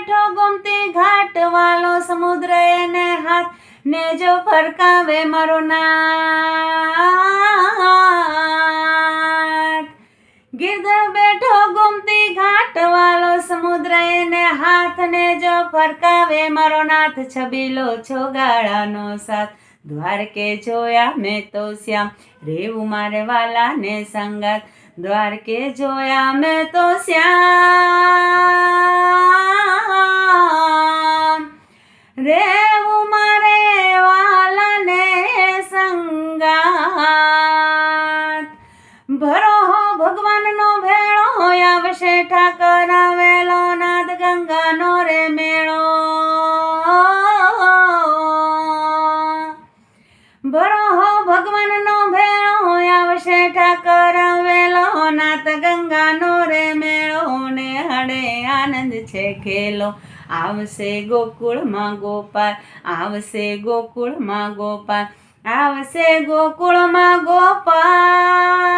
બેઠો ગોમતી ઘાટ વાલો સમુદ્ર એને હાથ ને જો ફરકાવે મારો નાથ। ગિરધર બેઠો ગોમતી ઘાટ વાલો સમુદ્ર એને હાથ ને જો ફરકાવે મારો નાથ। છબીલો છો ગાળાનો સાથ દ્વારકે જોયા મેં તો શ્યામ રેવું મારે વાલા ને સંગાત। દ્વારકે જોયા મેં તો શ્યામ રેવું મારે વાલા ને સંગાત। ભરો હો ભગવાનનો ભેળો આવશે ઠાકર આવેલો નાદ ગંગાનો રે મેળો। ભરો હો ભગવાનનો ભેળો આવશે ઠાકર આવેલો નાથ ગંગાનો રે મેળો ને હડે આનંદ છે ખેલો। આવશે ગોકુળમાં ગોપાલ આવશે ગોકુળમાં ગોપાલ આવશે ગોકુળમાં ગોપાલ।